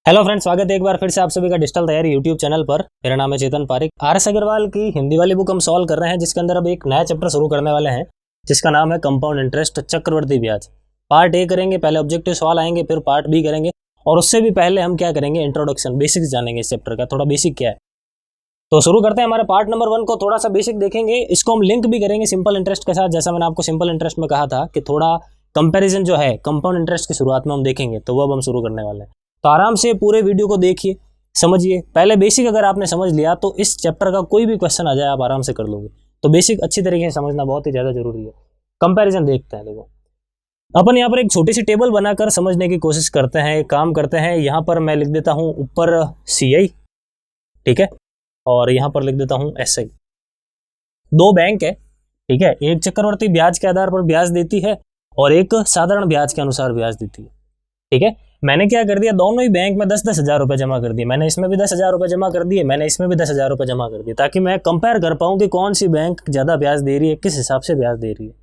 Hello friends, स्वागत है एक बार फिर से आप सभी का डिजिटल तैयारी यूट्यूब चैनल पर। मेरा नाम है चेतन पारिक। आर.एस. अग्रवाल की हिंदी वाली बुक हम सॉल्व कर रहे हैं, जिसके अंदर अब एक नया चैप्टर शुरू करने वाले हैं, जिसका नाम है कंपाउंड इंटरेस्ट, चक्रवर्ती ब्याज। पार्ट ए करेंगे, पहले ऑब्जेक्टिव सवाल आएंगे, फिर पार्ट बी करेंगे, और उससे भी पहले हम क्या करेंगे, इंट्रोडक्शन, बेसिक्स जानेंगे इस चैप्टर का, थोड़ा बेसिक क्या है। तो शुरू करते हैं हमारे पार्ट नंबर 1 को। थोड़ा सा बेसिक देखेंगे, इसको हम लिंक भी करेंगे सिंपल इंटरेस्ट के साथ। जैसा मैंने आपको सिंपल इंटरेस्ट में कहा था कि थोड़ा कंपैरिजन जो है कंपाउंड इंटरेस्ट की शुरुआत में हम देखेंगे, तो वो अब हम शुरू करने वाले हैं। तो आराम से पूरे वीडियो को देखिए, समझिए। पहले बेसिक अगर आपने समझ लिया तो इस चैप्टर का कोई भी क्वेश्चन आ जाए आप आराम से कर लोगे। तो बेसिक अच्छी तरीके से समझना बहुत ही ज़्यादा जरूरी है। कंपैरिजन देखते हैं। देखो, अपन यहाँ पर एक छोटी सी टेबल बनाकर समझने की कोशिश करते हैं, एक काम करते हैं। यहाँ पर मैं लिख देता हूँ ऊपर CI, ठीक है, और यहाँ पर लिख देता हूँ SI। दो बैंक है, ठीक है, एक चक्रवर्ती ब्याज के आधार पर ब्याज देती है और एक साधारण ब्याज के अनुसार ब्याज देती है, ठीक है। मैंने क्या कर दिया, दोनों ही बैंक में 10-10 हज़ार रुपये जमा कर दिए। मैंने इसमें भी 10 हज़ार रुपये जमा कर दिए, मैंने इसमें भी 10 हज़ार रुपये जमा कर दिए, ताकि मैं कंपेयर कर पाऊँ कि कौन सी बैंक ज़्यादा ब्याज दे रही है, किस हिसाब से ब्याज दे रही है,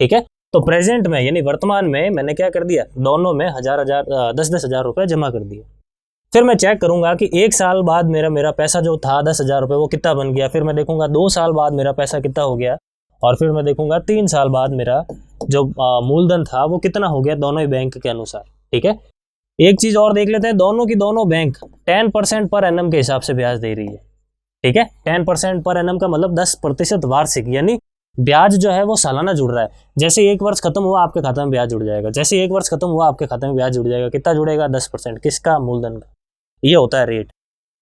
ठीक है। तो प्रेजेंट में यानी वर्तमान में मैंने क्या कर दिया, दोनों में 10-10 हज़ार रुपये जमा कर दिए। फिर मैं चेक करूंगा कि एक साल बाद मेरा पैसा जो था 10 हज़ार रुपये वो कितना बन गया। फिर मैं देखूंगा 2 साल बाद मेरा पैसा कितना हो गया, और फिर मैं देखूंगा 3 साल बाद मेरा जो मूलधन था वो कितना हो गया, दोनों ही बैंक के अनुसार, ठीक है। एक चीज और देख लेते हैं, दोनों की दोनों बैंक 10% पर एनम के हिसाब से ब्याज दे रही है, ठीक है। 10% पर एनम का मतलब 10% वार्षिक, यानी ब्याज जो है वो सालाना जुड़ रहा है। जैसे एक वर्ष खत्म हुआ आपके खाते में ब्याज जुड़ जाएगा, जैसे एक वर्ष खत्म हुआ आपके खाते में ब्याज जुड़ जाएगा। कितना जुड़ेगा, 10%। किसका, मूलधन का। ये होता है रेट,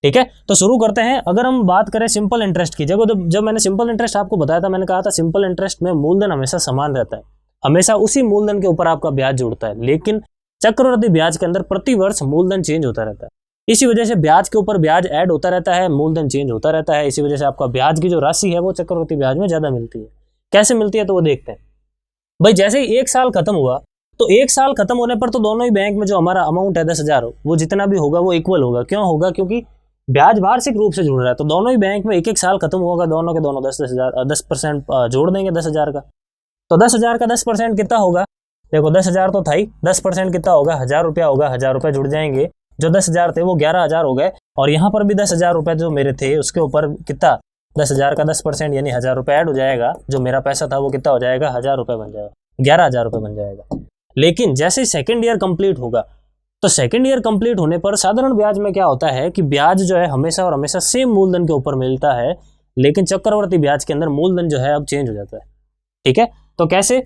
ठीक है। तो शुरू करते हैं। अगर हम बात करें सिंपल इंटरेस्ट की, जब मैंने सिंपल इंटरेस्ट आपको बताया था, मैंने कहा था सिंपल इंटरेस्ट में मूलधन हमेशा समान रहता है, हमेशा उसी मूलधन के ऊपर आपका ब्याज जुड़ता है। लेकिन चक्रवृद्धि ब्याज के अंदर प्रति वर्ष मूलधन चेंज होता रहता है। इसी वजह से ब्याज के ऊपर ब्याज ऐड होता रहता है, मूलधन चेंज होता रहता है। इसी वजह से आपका ब्याज की जो राशि है वो चक्रवृद्धि ब्याज में ज्यादा मिलती है। कैसे मिलती है तो वो देखते हैं। भाई जैसे ही एक साल खत्म हुआ, तो एक साल खत्म होने पर तो दोनों ही बैंक में जो हमारा अमाउंट है 10 हज़ार, वो जितना भी होगा वो इक्वल होगा। क्यों होगा, क्योंकि ब्याज वार्षिक रूप से जुड़ रहा है। तो दोनों ही बैंक में एक खत्म होगा, दोनों के दोनों 10% जोड़ देंगे 10 हज़ार का। तो 10 हज़ार का 10% कितना होगा, देखो 10 हज़ार तो था ही, 10% कितना होगा, 1,000 रुपया होगा। 1,000 रुपये जुड़ जाएंगे, जो 10 हज़ार थे वो 11 हज़ार हो गए। और यहाँ पर भी 10 हज़ार रुपये जो मेरे थे उसके ऊपर कितना, 10 हज़ार का 10% यानी 1,000 रुपये ऐड हो जाएगा। जो मेरा पैसा था वो कितना हो जाएगा, 1,000 रुपये बन जाएगा, 11,000 रुपये बन जाएगा। लेकिन जैसे सेकेंड ईयर कंप्लीट होगा, तो सेकेंड ईयर कंप्लीट होने पर साधारण ब्याज में क्या होता है कि ब्याज जो है हमेशा और हमेशा सेम मूलधन के ऊपर मिलता है। लेकिन चक्रवर्ती ब्याज के अंदर मूलधन जो है अब चेंज हो जाता है, ठीक है। तो कैसे,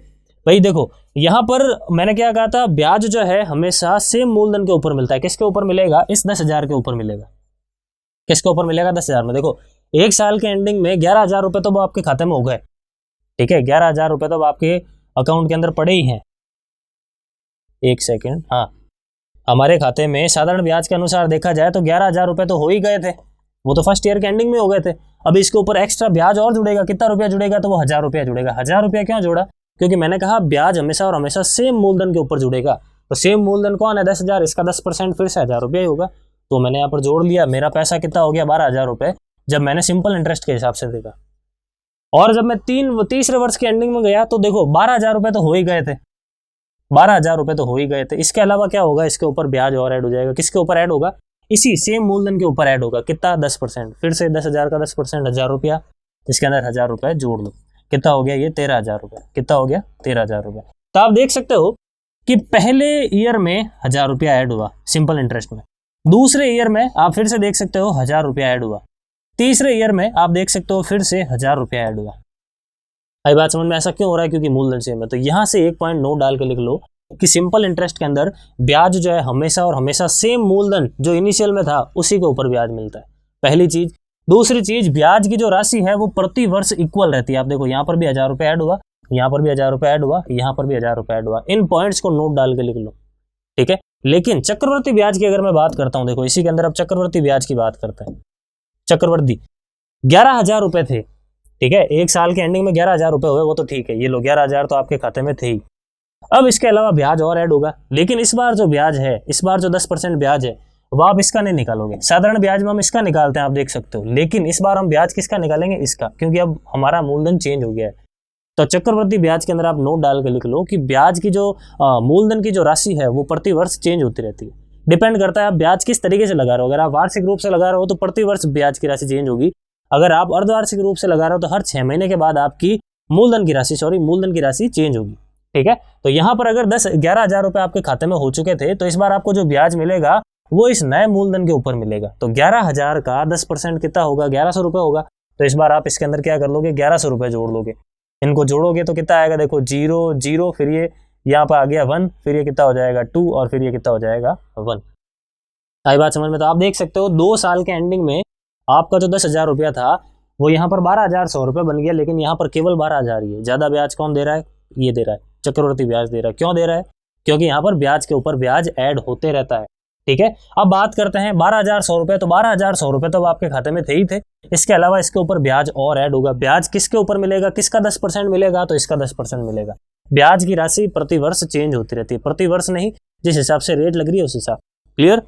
भाई देखो यहां पर मैंने क्या कहा था, ब्याज जो है हमेशा सेम मूलधन के ऊपर मिलता है। किसके ऊपर मिलेगा, इस 10 हज़ार के ऊपर मिलेगा। किसके ऊपर मिलेगा, 10 हज़ार में। देखो एक साल के एंडिंग में 11 हज़ार रुपये तो वो आपके खाते में हो गए, ठीक है। 11 हज़ार रुपये तो आपके अकाउंट के अंदर पड़े ही हैं। एक सेकेंड, हाँ, हमारे खाते में साधारण ब्याज के अनुसार देखा जाए तो 11 हज़ार रुपये तो हो ही गए थे, वो तो फर्स्ट ईयर के एंडिंग में हो गए थे। अब इसके ऊपर एक्स्ट्रा ब्याज और जुड़ेगा, कितना रुपया जुड़ेगा, तो वो 1,000 रुपया जुड़ेगा। 1,000 रुपया क्यों जोड़ा, क्योंकि मैंने कहा ब्याज हमेशा और हमेशा सेम मूलधन के ऊपर जुड़ेगा। तो सेम मूलधन कौन है, 10 हज़ार, इसका 10% फिर से 1,000 रुपया ही होगा। तो मैंने यहाँ पर जोड़ लिया, मेरा पैसा कितना हो गया, 12 हज़ार रुपये, जब मैंने सिंपल इंटरेस्ट के हिसाब से देखा। और जब मैं तीसरे वर्ष के एंडिंग में गया तो देखो 12 हज़ार रुपये तो हो ही गए थे, 12 हज़ार रुपये तो हो ही गए थे। इसके अलावा क्या होगा, इसके ऊपर ब्याज और ऐड हो जाएगा। किसके ऊपर ऐड होगा, इसी सेम मूलधन के ऊपर ऐड होगा। कितना, 10%। फिर से 10 हज़ार का 10%, 1,000 रुपया, इसके अंदर 1,000 रुपये जोड़ लो, कितना हो गया ये, 13 हज़ार रुपये। कितना हो गया, 13 हज़ार रुपये। तो आप देख सकते हो कि पहले ईयर में 1,000 रुपया ऐड हुआ सिंपल इंटरेस्ट में, दूसरे ईयर में आप फिर से देख सकते हो 1,000 रुपया ऐड हुआ, तीसरे ईयर में आप देख सकते हो फिर से 1,000 रुपया ऐड हुआ। आई बात समझ में, ऐसा क्यों हो रहा है, क्योंकि मूलधन सेम है। तो यहाँ से एक पॉइंट नोट डाल के लिख लो कि सिंपल इंटरेस्ट के अंदर ब्याज जो है हमेशा और हमेशा सेम मूलधन जो इनिशियल में था उसी के ऊपर ब्याज मिलता है, पहली चीज। दूसरी चीज, ब्याज की जो राशि है वो प्रति वर्ष इक्वल रहती है। आप देखो यहाँ पर भी 1,000 रुपये ऐड हुआ, यहाँ पर भी 1,000 रुपये ऐड हुआ, यहाँ पर भी 1,000 रुपये ऐड हुआ। इन पॉइंट्स को नोट डाल के लिख लो, ठीक है। लेकिन चक्रवर्ती ब्याज की अगर मैं बात करता हूँ, देखो इसी के अंदर अब चक्रवर्ती ब्याज की बात करते हैं। चक्रवर्ती 11 हज़ार रुपये थे, ठीक है, एक साल के एंडिंग में 11 हज़ार रुपये हुए, वो तो ठीक है, ये लो 11 हज़ार तो आपके खाते में थे ही। अब इसके अलावा ब्याज और ऐड होगा, लेकिन इस बार जो ब्याज है, इस बार जो 10% ब्याज है वो आप इसका नहीं निकालोगे। साधारण ब्याज में हम इसका निकालते हैं, आप देख सकते हो, लेकिन इस बार हम ब्याज किसका निकालेंगे, इसका, क्योंकि अब हमारा मूलधन चेंज हो गया है। तो चक्रवर्ती ब्याज के अंदर आप नोट डाल के लिख लो कि ब्याज की जो मूलधन की जो राशि है वो प्रति वर्ष चेंज होती रहती है। डिपेंड करता है आप ब्याज किस तरीके से लगा रहे हो। अगर आप वार्षिक रूप से लगा रहे हो तो प्रति वर्ष ब्याज की राशि चेंज होगी। अगर आप अर्धवार्षिक रूप से लगा रहे हो तो हर 6 महीने के बाद आपकी मूलधन की राशि चेंज होगी। ठीक है, तो यहाँ पर अगर 11,000 रुपए आपके खाते में हो चुके थे तो इस बार आपको जो ब्याज मिलेगा वो इस नए मूलधन के ऊपर मिलेगा। तो 11,000 का 10% कितना होगा, 1100 रुपए होगा। तो इस बार आप इसके अंदर क्या कर लोगे, 1100 रुपए जोड़ लोगे। इनको जोड़ोगे तो कितना आएगा, देखो 0 0, फिर ये यहाँ पर आ गया 1, फिर ये कितना हो जाएगा 2, और फिर ये कितना हो जाएगा 1। आई बात समझ में? तो आप देख सकते हो 2 साल के एंडिंग में आपका जो 10,000 रुपया था वो यहाँ पर 12,100 रुपये बन गया, लेकिन यहाँ पर केवल 12,000 ही है। ज्यादा ब्याज कौन दे रहा है, ये दे रहा है, चक्रवर्ती ब्याज दे रहा है। क्यों दे रहा है, क्योंकि यहाँ पर ब्याज के ऊपर ब्याज ऐड होते रहता है। ठीक है, अब बात करते हैं 12,100 रुपये। तो 12,100 रुपये तो आपके खाते में थे ही थे, इसके अलावा इसके ऊपर ब्याज और ऐड होगा। ब्याज किसके ऊपर मिलेगा, किसका 10% मिलेगा, तो इसका 10% मिलेगा। ब्याज की राशि प्रति वर्ष चेंज होती रहती है, प्रति वर्ष नहीं, जिस हिसाब से रेट लग रही है उस हिसाब। क्लियर?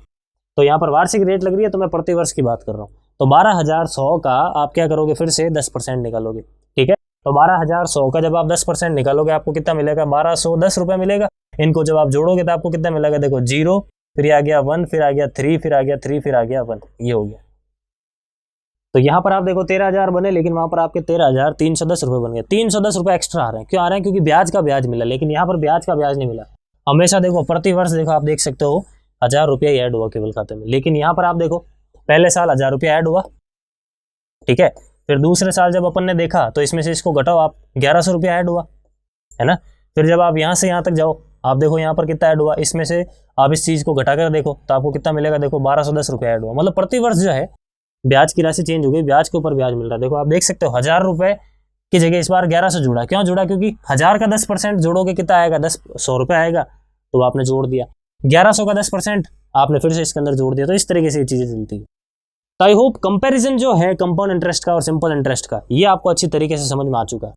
तो यहाँ पर वार्षिक रेट लग रही है तो मैं प्रति वर्ष की बात कर रहा हूँ। तो 12,100 का आप क्या करोगे, फिर से 10% निकालोगे। ठीक है, तो 12,100 का जब आप 10% निकालोगे आपको कितना मिलेगा, 1,210 रुपए मिलेगा। इनको जब आप जोड़ोगे तो आपको कितना मिलेगा, देखो 0, फिर आ गया 1, फिर आ गया 3, फिर आ गया 3, फिर आ गया 1, ये हो गया। तो यहाँ पर आप देखो 13,000 बने, लेकिन वहां पर आपके 13,310 रुपए बन गए। 310 रुपए एक्स्ट्रा आ रहे हैं। क्यों आ रहे हैं, क्योंकि ब्याज का ब्याज मिला, लेकिन यहाँ पर ब्याज का ब्याज नहीं मिला। हमेशा देखो प्रति वर्ष देखो आप देख सकते हो 1,000 रुपया ही ऐड हुआ केवल खाते में, लेकिन यहाँ पर आप देखो पहले साल 1,000 रुपया ऐड हुआ। ठीक है, फिर दूसरे साल जब अपन ने देखा तो इसमें से इसको घटाओ आप, 1,100 रुपया ऐड हुआ, है ना। फिर जब आप यहाँ से यहाँ तक जाओ आप देखो यहाँ पर कितना ऐड हुआ, इसमें से आप इस चीज को घटा कर देखो तो आपको कितना मिलेगा, देखो 1,210 रुपया ऐड हुआ। मतलब प्रति वर्ष जो है ब्याज की राशि चेंज हो गई, ब्याज के ऊपर ब्याज मिल रहा है। देखो आप देख सकते हो 1,000 रुपए की जगह इस बार 1,100 जुड़ा। क्यों जुड़ा, क्योंकि 1,000 का 10% जोड़ोगे कितना आएगा, 100 रुपये आएगा, तो आपने जोड़ दिया। 1,100 का 10% आपने फिर से इसके अंदर जोड़ दिया। तो इस तरीके से ये चीजें चलती है। तो आई होप कंपैरिजन जो है कंपाउंड इंटरेस्ट का और सिंपल इंटरेस्ट का, ये आपको अच्छी तरीके से समझ में आ चुका है।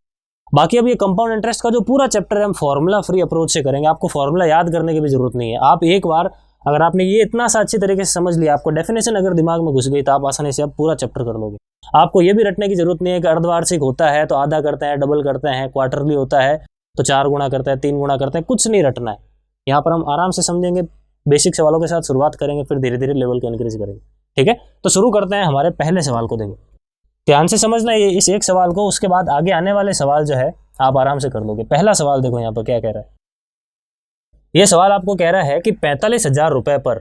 बाकी अब ये कंपाउंड इंटरेस्ट का जो पूरा चैप्टर है हम फॉर्मूला फ्री अप्रोच से करेंगे। आपको फॉर्मूला याद करने की भी जरूरत नहीं है। आप एक बार अगर आपने ये इतना सा अच्छी तरीके से समझ लिया, आपको डेफिनेशन अगर दिमाग में घुस गई तो आप आसानी से अब पूरा चैप्टर कर लोगे। आपको ये भी रटने की जरूरत नहीं है कि अर्धवार्षिक होता है तो आधा करते हैं, डबल करते हैं, क्वार्टरली होता है तो 4 गुना करते हैं, 3 गुना करते हैं, कुछ नहीं रटना है। यहाँ पर हम आराम से समझेंगे, बेसिक सवालों के साथ शुरुआत करेंगे, फिर धीरे धीरे लेवल को इंक्रीज करेंगे। ठीक है, तो शुरू करते हैं हमारे पहले सवाल को। देखो ध्यान से समझना ये इस एक सवाल को, उसके बाद आगे आने वाले सवाल जो है आप आराम से कर लोगे। पहला सवाल देखो यहाँ पर क्या कह रहा है। यह सवाल आपको कह रहा है कि 45,000 रुपए पर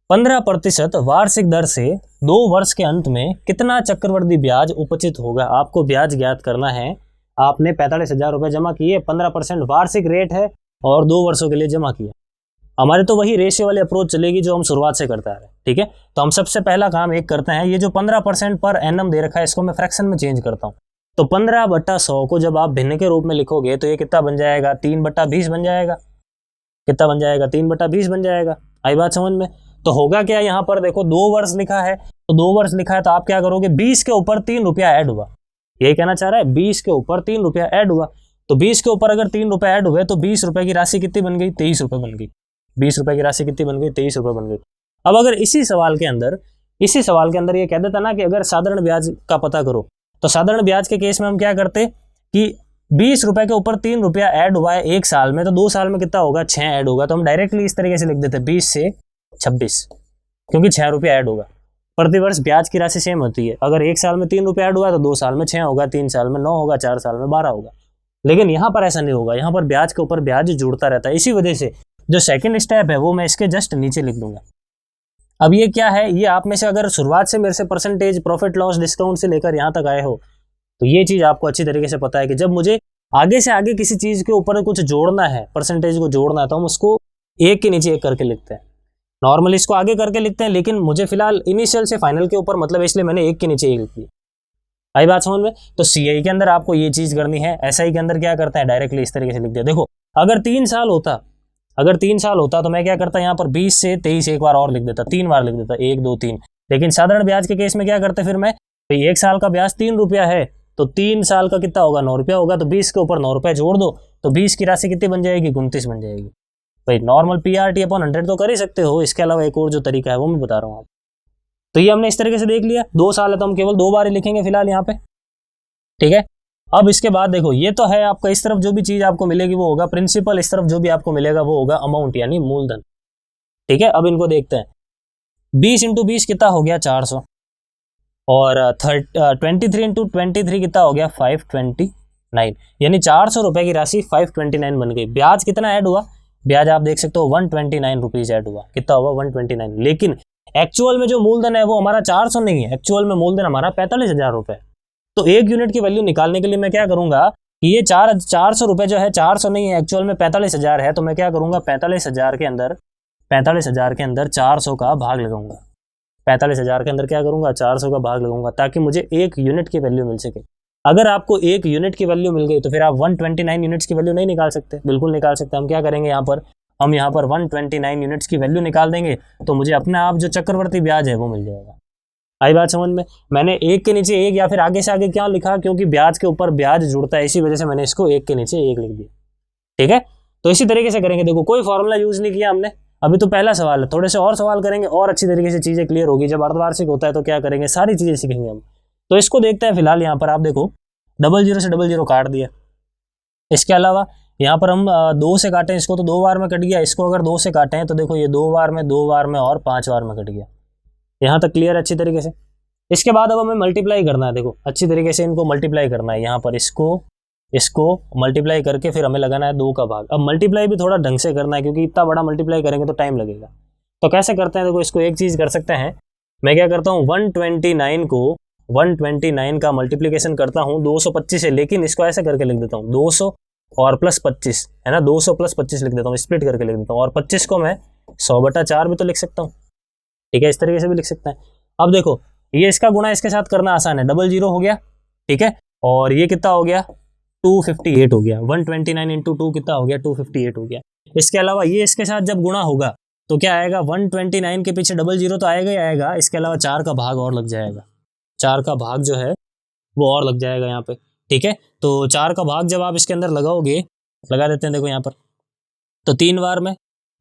15% वार्षिक दर से 2 वर्ष के अंत में कितना चक्रवृद्धि ब्याज उपचित होगा। आपको ब्याज ज्ञात करना है। आपने 45,000 रुपए जमा किए, 15% वार्षिक रेट है और 2 वर्षों के लिए जमा किया। हमारे तो वही रेशियो वाली अप्रोच चलेगी जो हम शुरुआत से करते आ रहे हैं। ठीक है, तो हम सबसे पहला काम एक करते हैं, ये जो 15% पर एनम दे रखा है इसको मैं फ्रैक्शन में चेंज करता हूँ। तो 15/100 को जब आप भिन्न के रूप में लिखोगे तो ये कितना बन जाएगा, 3/20 बन जाएगा। कितना बन जाएगा, 3/20 बन जाएगा। आई बात समझ में? तो होगा क्या, यहाँ पर देखो 2 वर्ष लिखा है, तो 2 वर्ष लिखा है तो आप क्या करोगे, 20 के ऊपर 3 रुपया ऐड हुआ। यही कहना चाह रहा है, 20 के ऊपर 3 रुपया ऐड हुआ। तो 20 के ऊपर अगर 3 रुपये ऐड हुए तो 20 रुपए की राशि कितनी बन गई, 23 रुपये बन गई। 20 रुपए की राशि कितनी बन गई, 23 रुपये बन गई। अब अगर इसी सवाल के अंदर ये कह देता ना कि अगर साधारण ब्याज का पता करो, तो साधारण ब्याज के केस में हम क्या करते कि 20 रुपए के ऊपर 3 रुपया ऐड हुआ है 1 साल में, तो 2 साल में कितना होगा, 6 ऐड होगा। तो हम डायरेक्टली इस तरीके से लिख देते 20 से 26, क्योंकि 6 रुपया ऐड होगा। प्रतिवर्ष ब्याज की राशि सेम होती है। अगर 1 साल में 3 रुपया ऐड हुआ तो 2 साल में 6 होगा, 3 साल में 9 होगा, 4 साल में 12 होगा। लेकिन यहाँ पर ऐसा नहीं होगा, यहाँ पर ब्याज के ऊपर ब्याज जुड़ता रहता है। इसी वजह से जो सेकंड स्टेप है वो मैं इसके जस्ट नीचे लिख दूंगा। अब ये क्या है, ये आप में से अगर शुरुआत से मेरे से परसेंटेज, प्रॉफिट लॉस, डिस्काउंट से लेकर यहाँ तक आए हो तो ये चीज आपको अच्छी तरीके से पता है कि जब मुझे आगे से आगे किसी चीज के ऊपर कुछ जोड़ना है, परसेंटेज को जोड़ना है, तो हम उसको एक के नीचे एक करके लिखते हैं। नॉर्मली इसको आगे करके लिखते हैं, लेकिन मुझे फिलहाल इनिशियल से फाइनल के ऊपर मतलब, इसलिए मैंने एक के नीचे एक लिख दिया। आई बात समझ में? तो सीआई के अंदर आपको ये चीज करनी है। एसआई के अंदर क्या करते हैं, डायरेक्टली इस तरीके से लिख दिया। देखो अगर 3 साल होता तो मैं क्या करता, यहाँ पर 20 से 23 एक बार और लिख देता, 3 बार लिख देता, 1 2 3। लेकिन साधारण ब्याज के केस में क्या करते फिर मैं, भाई 1 साल का ब्याज 3 रुपया है तो 3 साल का कितना होगा, 9 रुपया होगा। तो 20 के ऊपर 9 रुपया जोड़ दो तो 20 की राशि कितनी बन जाएगी, 29 बन जाएगी। भाई नॉर्मल PRT/100 तो कर ही सकते हो, इसके अलावा एक और जो तरीका है वो मैं बता रहा हूँ आप। तो ये हमने इस तरीके से देख लिया। 2 साल है तो हम केवल 2 बार ही लिखेंगे फिलहाल यहाँ पे। ठीक है, अब इसके बाद देखो ये तो है आपका, इस तरफ जो भी चीज आपको मिलेगी वो होगा प्रिंसिपल, इस तरफ जो भी आपको मिलेगा वो होगा अमाउंट यानी मूलधन। ठीक है, अब इनको देखते हैं। 20 इंटू 20 कितना हो गया 400, और 23 इंटू 23 कितना हो गया 529, यानी 400 रुपए की राशि 529 बन गई। ब्याज कितना ऐड हुआ, ब्याज आप देख सकते हो 129 रुपीज ऐड हुआ। कितना हुआ 129, लेकिन एक्चुअल में जो मूलधन है वो हमारा 400 नहीं है, एक्चुअल में मूलधन हमारा 45,000 रुपए। तो एक यूनिट की वैल्यू निकालने के लिए मैं क्या करूंगा कि ये 400 रुपए जो है 400 नहीं है, एक्चुअल में 45,000 है, तो मैं क्या करूंगा 45,000 के अंदर 400 का भाग लगाऊंगा। 45,000 के अंदर क्या करूंगा 400 का भाग लगाऊंगा, ताकि मुझे एक यूनिट की वैल्यू मिल सके। अगर आपको एक यूनिट की वैल्यू मिल गई तो फिर आप 129 यूनिट्स की वैल्यू नहीं निकाल सकते, बिल्कुल निकाल सकते। हम क्या करेंगे हम यहाँ पर 129 यूनिट्स की वैल्यू निकाल देंगे, तो मुझे अपने आप जो चक्रवर्ती ब्याज है वो मिल जाएगा। आई बात समझ में। मैंने एक के नीचे एक या फिर आगे से आगे क्या लिखा, क्योंकि ब्याज के ऊपर ब्याज जुड़ता है, इसी वजह से मैंने इसको एक के नीचे एक लिख दिया। ठीक है, तो इसी तरीके से करेंगे। देखो कोई फॉर्मूला यूज नहीं किया हमने, अभी तो पहला सवाल है, थोड़े से और सवाल करेंगे और अच्छी तरीके से चीजें क्लियर होगी। जब अर्धवार्षिक होता है तो क्या करेंगे, सारी चीजें सीखेंगे हम। तो इसको देखते हैं। फिलहाल यहाँ पर आप देखो 00 से 00 काट दिया। इसके अलावा यहाँ पर हम 2 से काटें इसको तो 2 बार में कट गया। इसको अगर 2 से काटें तो देखो ये 2 बार में, 2 बार में और 5 बार में कट गया। यहाँ तक क्लियर अच्छी तरीके से। इसके बाद अब हमें मल्टीप्लाई करना है। देखो अच्छी तरीके से इनको मल्टीप्लाई करना है। यहाँ पर इसको मल्टीप्लाई करके फिर हमें लगाना है 2 का भाग। अब मल्टीप्लाई भी थोड़ा ढंग से करना है, क्योंकि इतना बड़ा मल्टीप्लाई करेंगे तो टाइम लगेगा। तो कैसे करते हैं, देखो इसको एक चीज कर सकते हैं। मैं क्या करता हूँ 129 का मल्टीप्लीकेशन करता हूँ 225 से, लेकिन इसको ऐसे करके लिख देता हूँ 200 और प्लस 25 है ना, 200 प्लस 25 लिख देता हूँ, स्प्लिट करके लिख देता हूँ। और 25 को मैं 100/4 भी तो लिख सकता हूँ। ठीक है, इस तरीके से भी लिख सकते हैं। अब देखो ये इसका गुणा इसके साथ करना आसान है, 00 हो गया। ठीक है, और ये कितना हो गया 258 हो गया। 129 इंटू 2 कितना हो गया 258 हो गया। इसके अलावा ये इसके साथ जब गुणा होगा तो क्या आएगा 129 के पीछे 00 तो आएगा ही आएगा, इसके अलावा 4 का भाग और लग जाएगा। 4 का भाग जो है वो और लग जाएगा यहाँ पे। ठीक है, तो 4 का भाग जब आप इसके अंदर लगाओगे, लगा देते हैं देखो यहाँ पर, तो 3 बार में,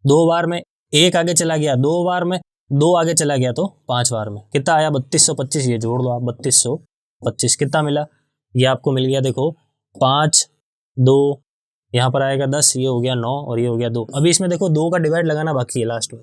2 बार में, 1 आगे चला गया, 2 बार में, 2 आगे चला गया, तो 5 बार में कितना आया 3225। ये जोड़ लो आप 3225 कितना मिला, ये आपको मिल गया देखो 5, 2, यहाँ पर आएगा 10, ये हो गया 9 और ये हो गया 2। अभी इसमें देखो 2 का डिवाइड लगाना बाकी है। लास्ट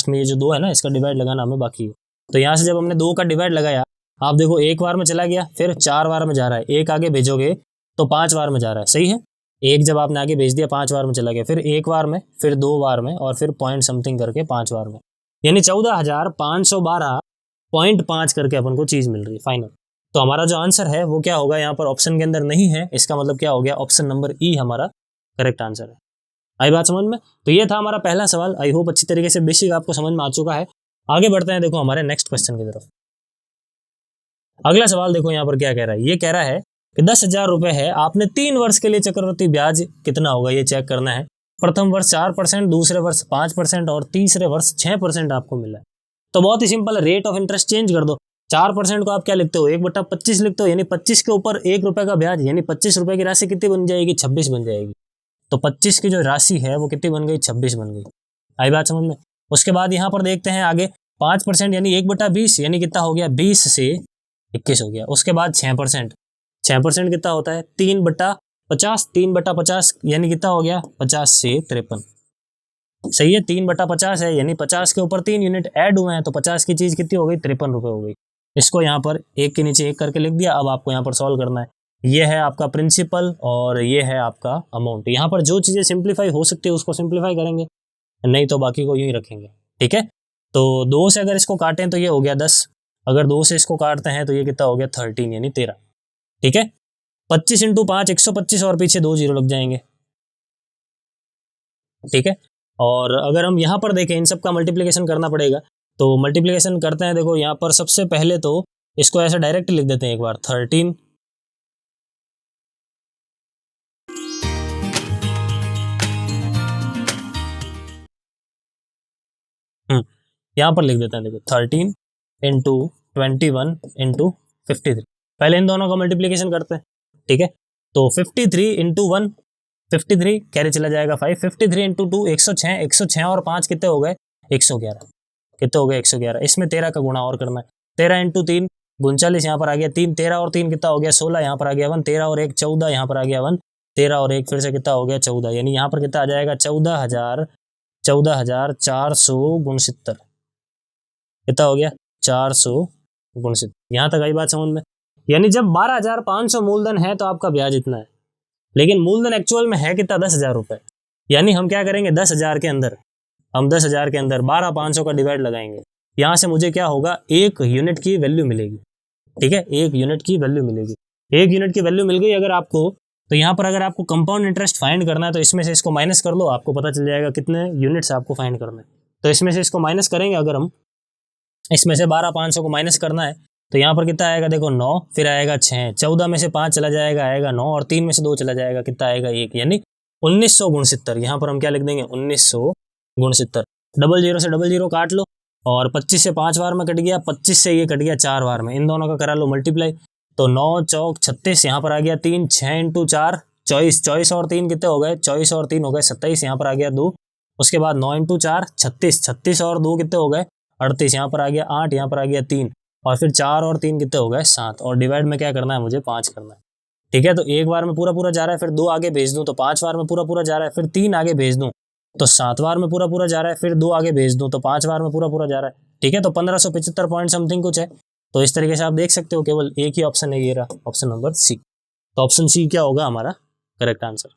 में ये जो 2 है ना, इसका डिवाइड लगाना हमें बाकी है। तो यहाँ से जब हमने 2 का डिवाइड लगाया, आप देखो 1 बार में चला गया, फिर 4 बार में जा रहा है, 1 आगे भेजोगे तो 5 बार में जा रहा है। सही है, 1 जब आपने आगे भेज दिया 5 बार में चला गया, फिर 1 बार में, फिर 2 बार में, और फिर पॉइंट समथिंग करके 5 बार में, यानी 14,512.5 करके अपन को चीज मिल रही है फाइनल। तो हमारा जो आंसर है वो क्या होगा, यहाँ पर ऑप्शन के अंदर नहीं है, इसका मतलब क्या हो गया, ऑप्शन नंबर ई हमारा करेक्ट आंसर है। आई बात समझ में। तो ये था हमारा पहला सवाल। आई होप अच्छी तरीके से बेसिक आपको समझ में आ चुका है। आगे बढ़ते हैं देखो हमारे नेक्स्ट क्वेश्चन की तरफ। अगला सवाल देखो यहाँ पर क्या कह रहा है, ये कह रहा है कि 10,000 रुपए है, आपने 3 वर्ष के लिए चक्रवृद्धि ब्याज कितना होगा ये चेक करना है। प्रथम वर्ष 4%, दूसरे वर्ष 5% और तीसरे वर्ष 6% आपको मिला है। तो बहुत ही simple, rate of interest change कर दो। 4% को आप क्या लिखते हो 1/25 लिखते हो, यानी 25 के ऊपर 1 रुपए का ब्याज, यानी 25 रुपए की राशि कितनी बन जाएगी 26 बन जाएगी। तो 25 की जो राशि है वो कितनी बन गई 26 बन गई। आई बात समझ में। उसके बाद यहाँ पर देखते हैं आगे 5% यानी 1/20, यानी कितना हो गया 20 से 21 हो गया। उसके बाद 6% कितना होता है 3/50, 3/50 यानी कितना हो गया 50 से 53। सही है, 3/50 है, यानी 50 के ऊपर 3 यूनिट ऐड हुए हैं, तो 50 की चीज कितनी हो गई 53 रुपए हो गई। इसको यहाँ पर एक के नीचे एक करके लिख दिया। अब आपको यहाँ पर सॉल्व करना है। ये है आपका प्रिंसिपल और ये है आपका अमाउंट। यहाँ पर जो चीजें सिंप्लीफाई हो सकती है उसको सिंप्लीफाई करेंगे, नहीं तो बाकी को यूं ही रखेंगे। ठीक है, तो 2 से अगर इसको काटें तो ये हो गया 10, अगर 2 से इसको काटते हैं तो ये कितना हो गया 13 यानी 13। ठीक है, 25 इंटू 5 125 और पीछे 2 जीरो लग जाएंगे। ठीक है, और अगर हम यहाँ पर देखें इन सब का मल्टीप्लिकेशन करना पड़ेगा, तो मल्टीप्लिकेशन करते हैं। देखो यहाँ पर सबसे पहले तो इसको ऐसे डायरेक्ट लिख देते हैं एक बार 13, यहाँ पर लिख देते हैं। देखो 13 इंटू 21 इंटू 53, पहले इन दोनों का मल्टीप्लिकेशन करते हैं। ठीक है, तो 53 इंटू 1 53, कैरी चला जाएगा 5, 53 इंटू 2 106, 106 और 5 कितने हो गए 111, कितने हो गए 111। इसमें 13 का गुणा और करना है। 13 इंटू 3 39, यहाँ पर आ गया 3, 13 और 3 कितना हो गया 16, यहाँ पर आ गया 1, 13 और 1 14, यहाँ पर आ गया 1, 13 और 1 फिर से कितना हो गया 14, यानी यहाँ पर कितना आ जाएगा 14,469, कितना हो गया 469। यहाँ तक आई बात समझ में। यानी जब 12,500 मूलधन है तो आपका ब्याज इतना है, लेकिन मूलधन एक्चुअल में है कितना 10,000 रुपये। यानी हम क्या करेंगे 10,000 के अंदर, हम 10,000 के अंदर 12,500 का डिवाइड लगाएंगे। यहाँ से मुझे क्या होगा, 1 यूनिट की वैल्यू मिलेगी। ठीक है, 1 यूनिट की वैल्यू मिलेगी। 1 यूनिट की वैल्यू मिल गई अगर आपको, तो यहाँ पर अगर आपको कंपाउंड इंटरेस्ट फाइंड करना है तो इसमें से इसको माइनस कर लो, आपको पता चल जाएगा कितने यूनिट्स आपको फाइंड करना है। तो इसमें से इसको माइनस करेंगे, अगर हम इसमें से 12,500 को माइनस करना है तो यहाँ पर कितना आएगा, देखो 9, फिर आएगा 6, 14 में से 5 चला जाएगा आएगा 9, और 3 में से 2 चला जाएगा कितना आएगा 1, यानी 1969। यहाँ पर हम क्या लिख देंगे 1969। 00 से 00 काट लो, और 25 से 5 बार में कट गया, 25 से ये कट गया 4 बार में, इन दोनों का करा लो मल्टीप्लाई, तो 9 चौक 36, यहाँ पर आ गया 3, 6 इंटू 4 24, 24 और 3 कितने हो गए, 24 और 3 हो गए 27, यहाँ पर आ गया 2, उसके बाद 9 इंटू 4 36, 36 और 2 कितने हो गए 38, यहाँ पर आ गया 8, यहाँ पर आ गया 3, और फिर 4 और 3 कितने हो गए 7, और डिवाइड में क्या करना है मुझे 5 करना है। ठीक है, तो एक बार में पूरा पूरा जा रहा है, फिर 2 आगे भेज दूं तो 5 बार में पूरा पूरा जा रहा है, फिर 3 आगे भेज दूं तो 7 बार में पूरा पूरा जा रहा है, फिर 2 आगे भेज दूं तो 5 बार में पूरा पूरा जा रहा है। ठीक है, तो 1575 पॉइंट समथिंग कुछ है। तो इस तरीके से आप देख सकते हो, केवल एक ही ऑप्शन है, ये रहा ऑप्शन नंबर सी। तो ऑप्शन सी क्या होगा हमारा करेक्ट आंसर।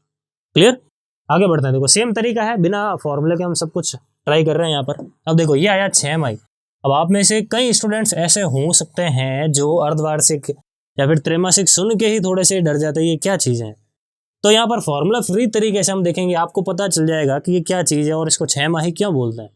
क्लियर, आगे बढ़ते हैं। देखो सेम तरीका है, बिना फॉर्मूले के हम सब कुछ ट्राई कर रहे हैं यहाँ पर। अब देखो ये आया 6 मई। अब आप में से कई स्टूडेंट्स ऐसे हो सकते हैं जो अर्धवार्षिक या फिर त्रैमासिक सुन के ही थोड़े से डर जाते हैं, ये क्या चीज़ है। तो यहाँ पर फॉर्मूला फ्री तरीके से हम देखेंगे, आपको पता चल जाएगा कि ये क्या चीज़ है और इसको 6 माही क्यों बोलते हैं।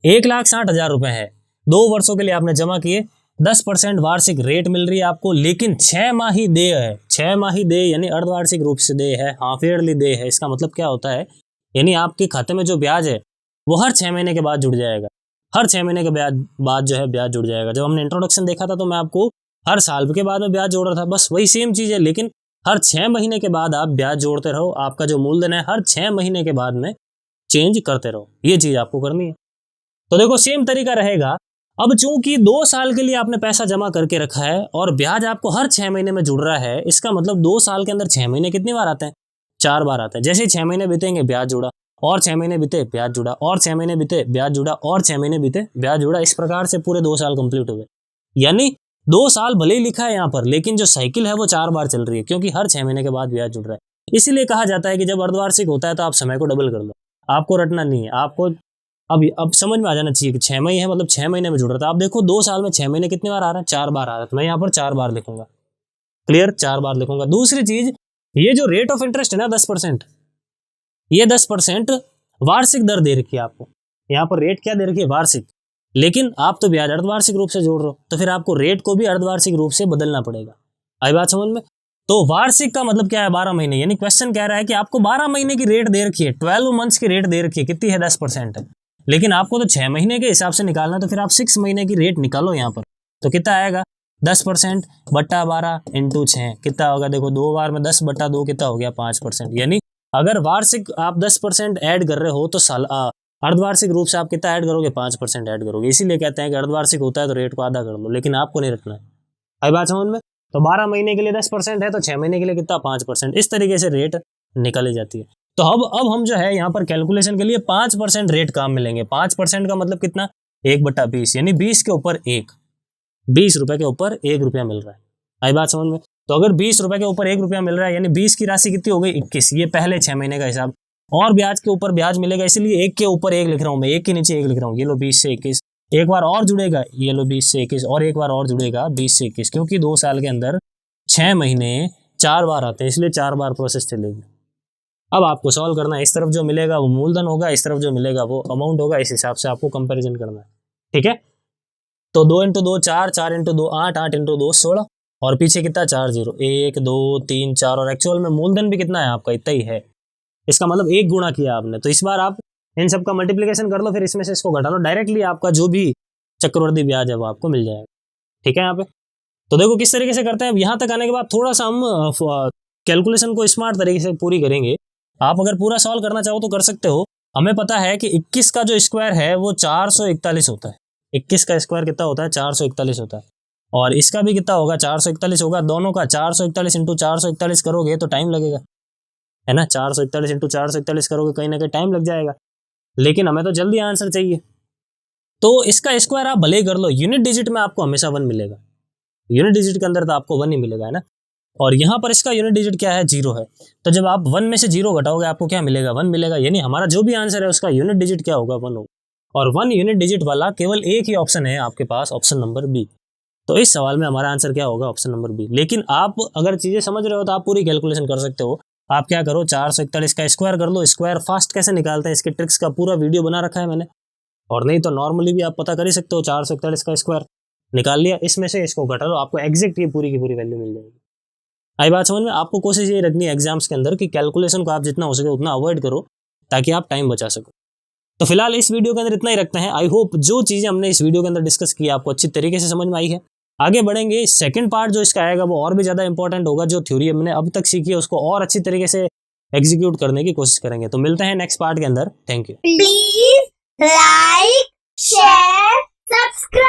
1,60,000 रुपए है, 2 वर्षों के लिए आपने जमा किए, 10% वार्षिक रेट मिल रही है आपको, लेकिन 6 माही देय है। 6 माही देय यानी अर्धवार्षिक रूप से देय है, हाफ ईयरली देय है। इसका मतलब क्या होता है, यानी आपके खाते में जो ब्याज है वो हर 6 महीने के बाद जुड़ जाएगा। हर 6 महीने के बाद जो है ब्याज जुड़ जाएगा। जब हमने इंट्रोडक्शन देखा था तो मैं आपको हर साल के बाद में ब्याज जोड़ रहा था, बस वही सेम चीज़ है, लेकिन हर 6 महीने के बाद आप ब्याज जोड़ते रहो। आपका जो मूलधन है हर 6 महीने के बाद में चेंज करते रहो, ये चीज़ आपको करनी है। तो देखो सेम तरीका रहेगा। अब चूंकि 2 साल के लिए आपने पैसा जमा करके रखा है और ब्याज आपको हर 6 महीने में जुड़ रहा है, इसका मतलब 2 साल के अंदर 6 महीने कितनी बार आते हैं, 4 बार आते हैं। जैसे ही 6 महीने बीतेंगे ब्याज जुड़ा, और 6 महीने बीते ब्याज जुड़ा, और 6 महीने बीते ब्याज जुड़ा, और 6 महीने बीते ब्याज जुड़ा। इस प्रकार से पूरे 2 साल कंप्लीट हो गए। यानी 2 साल भले ही लिखा है यहाँ पर, लेकिन जो साइकिल है वो 4 बार चल रही है, क्योंकि हर 6 महीने के बाद ब्याज जुड़ रहा है। इसीलिए कहा जाता है कि जब अर्धवार्षिक होता है तो आप समय को डबल कर लो, आपको रटना नहीं है। आपको अब समझ में आ जाना चाहिए कि 6 महीने है मतलब 6 महीने में जुड़ रहा था। आप देखो 2 साल में 6 महीने कितनी बार आ रहा है, 4 बार आ रहा है, तो मैं यहाँ पर 4 बार लिखूंगा। क्लियर, 4 बार लिखूंगा। दूसरी चीज, ये जो रेट ऑफ इंटरेस्ट है ना 10%, ये 10% वार्षिक दर दे रखी है आपको। यहाँ पर रेट क्या दे रखी है, वार्षिक, लेकिन आप तो ब्याज अर्धवार्षिक रूप से जोड़ रहे हो, तो फिर आपको रेट को भी अर्धवार्षिक रूप से बदलना पड़ेगा। आई बात समझ में। तो वार्षिक का मतलब क्या है, 12 महीने। यानी क्वेश्चन कह रहा है कि आपको 12 महीने की रेट दे रखी है, 12 मंथ्स की रेट दे रखी है, कितनी है 10% है, लेकिन आपको तो 6 महीने के हिसाब से निकालना है, तो फिर आप 6 महीने की रेट निकालो यहाँ पर। तो कितना आएगा, 10% बट्टा 12 इंटू 6 कितना होगा, देखो 2 बार में 10 बट्टा 2 कितना हो गया 5%। यानी अगर वार्षिक आप 10% ऐड कर रहे हो तो साल अर्धवार्षिक रूप से आप कितना ऐड करोगे, 5% ऐड करोगे। इसीलिए कहते हैं कि अर्धवार्षिक होता है तो रेट को आधा कर लो, लेकिन आपको नहीं रखना है। आई बात समझ में। तो 12 महीने के लिए 10% है तो 6 महीने के लिए कितना 5%। इस तरीके से रेट निकाली जाती है। तो अब हम जो है यहाँ पर कैलकुलेशन के लिए 5% रेट काम मिलेंगे। 5% का मतलब कितना, 1/20, यानी 20 के ऊपर 1, 20 रुपए के ऊपर 1 रुपया मिल रहा है। आई बात समझ में। तो अगर 20 रुपए के ऊपर 1 रुपया मिल रहा है, यानी 20 की राशि कितनी हो गई 21, ये पहले 6 महीने का हिसाब, और ब्याज के ऊपर ब्याज मिलेगा, इसलिए 1 के ऊपर 1 लिख रहा हूँ मैं, 1 के नीचे 1 लिख रहा हूँ। ये लो 20 से 21, एक बार और जुड़ेगा, ये लो 20 से 21, और एक बार और जुड़ेगा 20 से 21, क्योंकि 2 साल के अंदर 6 महीने 4 बार आते हैं, इसलिए 4 बार प्रोसेस चलेगी। अब आपको सॉल्व करना है, इस तरफ जो मिलेगा वो मूलधन होगा, इस तरफ जो मिलेगा वो अमाउंट होगा, इस हिसाब से आपको कंपैरिजन करना है। ठीक है, तो 2 × 2 4, 4 × 2 8, 8 × 2 16, और पीछे कितना 4 0, 1 2 3 4, और एक्चुअल में मूलधन भी कितना है आपका, इतना ही है। इसका मतलब 1 गुणा किया आपने। तो इस बार आप इन सब का मल्टीप्लिकेशन कर लो, फिर इसमें से इसको घटा लो, डायरेक्टली आपका जो भी चक्रवर्ती ब्याज है वो आपको मिल जाएगा। ठीक है, यहाँ पे तो देखो किस तरीके से करते हैं। यहाँ तक आने के बाद थोड़ा सा हम कैलकुलेशन को स्मार्ट तरीके से पूरी करेंगे। आप अगर पूरा सॉल्व करना चाहो तो कर सकते हो। हमें पता है कि 21 का जो स्क्वायर है वो 441 होता है। 21 का स्क्वायर कितना होता है, 441 होता है, और इसका भी कितना होगा 441 होगा। दोनों का 441 × 441 करोगे तो टाइम लगेगा, है ना। 441 × 441 करोगे, कहीं ना कहीं टाइम लग जाएगा। लेकिन हमें तो जल्दी आंसर चाहिए। तो इसका स्क्वायर आप भले ही कर लो, यूनिट डिजिट में आपको हमेशा 1 मिलेगा, यूनिट डिजिट के अंदर तो आपको 1 ही मिलेगा, है ना। और यहाँ पर इसका यूनिट डिजिट क्या है, 0 है। तो जब आप 1 में से 0 घटाओगे आपको क्या मिलेगा, 1 मिलेगा। यानी हमारा जो भी आंसर है उसका यूनिट डिजिट क्या होगा, 1 होगा। और 1 यूनिट डिजिट वाला केवल एक ही ऑप्शन है आपके पास, ऑप्शन नंबर बी। तो इस सवाल में हमारा आंसर क्या होगा, ऑप्शन नंबर बी। लेकिन आप अगर चीजें समझ रहे हो तो आप पूरी कैलकुलेशन कर सकते हो। आप क्या करो, 441 का स्क्वायर कर लो। स्क्वायर फास्ट कैसे निकालते हैं इसके ट्रिक्स का पूरा वीडियो बना रखा है मैंने, और नहीं तो नॉर्मली भी आप पता कर ही सकते हो। 441 का स्क्वायर निकाल लिया, इसमें से इसको घटा लो, आपको एग्जैक्ट ये पूरी की पूरी वैल्यू मिल जाएगी। आई बात समझ में। आपको कोशिश ये रखनी है एग्जाम्स के अंदर कि कैलकुलेशन को आप जितना हो सके उतना अवॉइड करो, ताकि आप टाइम बचा सको। तो फिलहाल इस वीडियो के अंदर इतना ही रखते हैं। आई होप जो चीजें हमने इस वीडियो के अंदर डिस्कस की आपको अच्छी तरीके से समझ में आई है। आगे बढ़ेंगे, सेकंड पार्ट जो इसका आएगा वो और भी ज्यादा इंपॉर्टेंट होगा। जो थ्योरी हमने अब तक सीखी है उसको और अच्छी तरीके से एग्जीक्यूट करने की कोशिश करेंगे। तो मिलते हैं नेक्स्ट पार्ट के अंदर। Thank you. Please like, share, subscribe.